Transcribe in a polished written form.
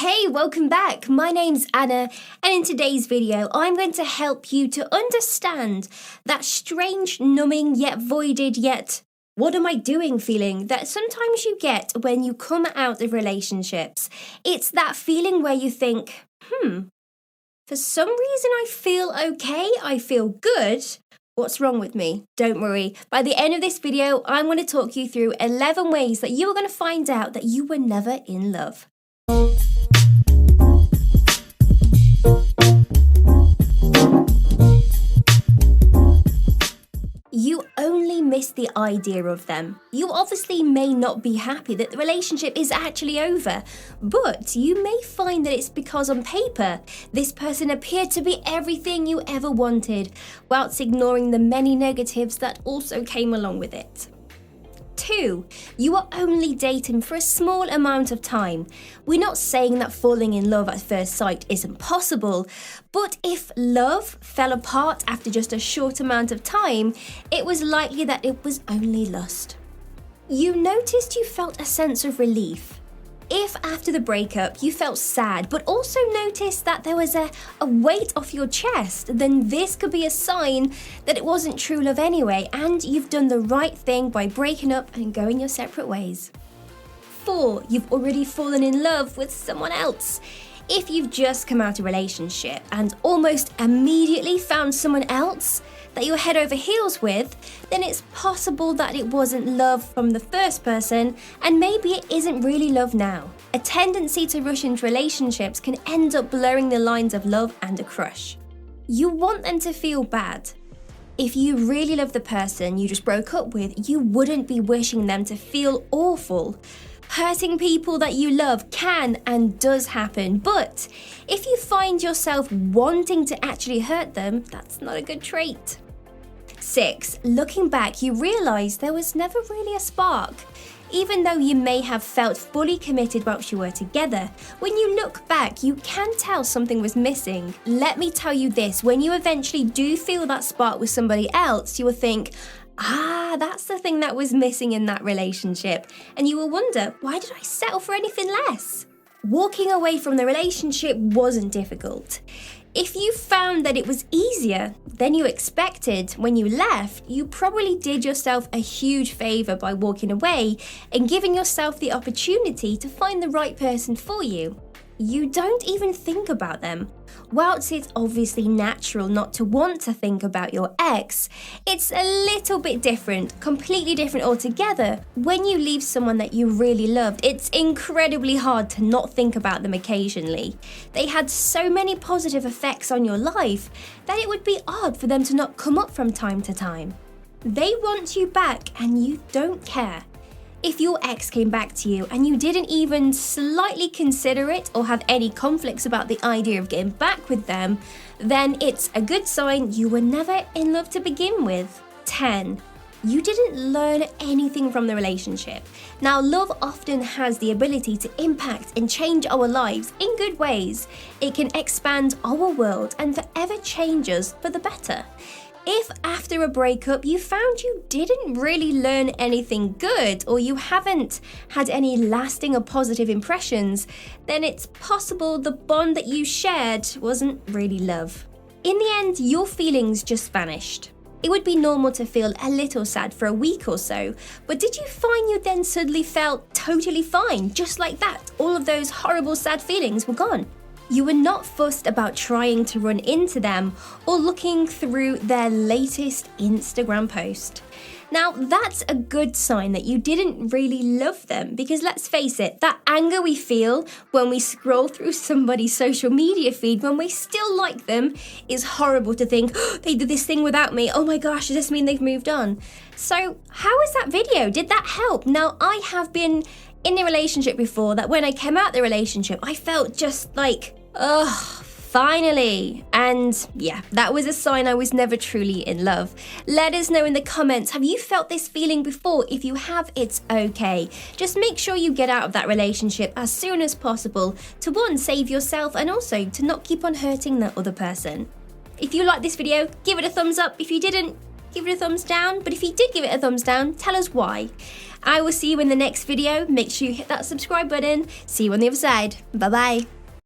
Hey, welcome back. My name's Anna, and in today's video, I'm going to help you to understand that strange, numbing, yet voided, yet what am I doing feeling that sometimes you get when you come out of relationships. It's that feeling where you think, for some reason I feel okay, I feel good. What's wrong with me? Don't worry. By the end of this video, I'm going to talk you through 11 ways that you are going to find out that you were never in love. You only miss the idea of them. You obviously may not be happy that the relationship is actually over, but you may find that it's because on paper, this person appeared to be everything you ever wanted, whilst ignoring the many negatives that also came along with it. 2. You are only dating for a small amount of time. We're not saying that falling in love at first sight isn't possible, but if love fell apart after just a short amount of time, it was likely that it was only lust. You noticed you felt a sense of relief. If after the breakup you felt sad, but also noticed that there was a weight off your chest, then this could be a sign that it wasn't true love anyway, and you've done the right thing by breaking up and going your separate ways. 4. You've already fallen in love with someone else. If you've just come out of a relationship and almost immediately found someone else that you're head over heels with, then it's possible that it wasn't love from the first person, and maybe it isn't really love now. A tendency to rush into relationships can end up blurring the lines of love and a crush. You want them to feel bad. If you really love the person you just broke up with, you wouldn't be wishing them to feel awful. Hurting people that you love can and does happen, but if you find yourself wanting to actually hurt them, that's not a good trait. 6. Looking back, you realise there was never really a spark. Even though you may have felt fully committed whilst you were together, when you look back, you can tell something was missing. Let me tell you this, when you eventually do feel that spark with somebody else, you will think, that's the thing that was missing in that relationship. And you will wonder, why did I settle for anything less? Walking away from the relationship wasn't difficult. If you found that it was easier than you expected when you left, you probably did yourself a huge favour by walking away and giving yourself the opportunity to find the right person for you. You don't even think about them. Whilst it's obviously natural not to want to think about your ex, it's a little bit different, completely different altogether. When you leave someone that you really loved, it's incredibly hard to not think about them occasionally. They had so many positive effects on your life that it would be odd for them to not come up from time to time. They want you back and you don't care. If your ex came back to you and you didn't even slightly consider it or have any conflicts about the idea of getting back with them, then it's a good sign you were never in love to begin with. 10. You didn't learn anything from the relationship. Now, love often has the ability to impact and change our lives in good ways. It can expand our world and forever change us for the better. If after a breakup you found you didn't really learn anything good, or you haven't had any lasting or positive impressions, then it's possible the bond that you shared wasn't really love. In the end, your feelings just vanished. It would be normal to feel a little sad for a week or so, but did you find you then suddenly felt totally fine, just like that? All of those horrible sad feelings were gone. You were not fussed about trying to run into them or looking through their latest Instagram post. Now, that's a good sign that you didn't really love them, because let's face it, that anger we feel when we scroll through somebody's social media feed when we still like them is horrible to think, they did this thing without me, oh my gosh, does this mean they've moved on? So how is that video? Did that help? Now, I have been in a relationship before that when I came out the relationship, I felt just like, finally. And yeah, that was a sign I was never truly in love. Let us know in the comments, have you felt this feeling before? If you have, it's okay. Just make sure you get out of that relationship as soon as possible to, one, save yourself, and also to not keep on hurting the other person. If you liked this video, give it a thumbs up. If you didn't, give it a thumbs down. But if you did give it a thumbs down, tell us why. I will see you in the next video. Make sure you hit that subscribe button. See you on the other side. Bye bye.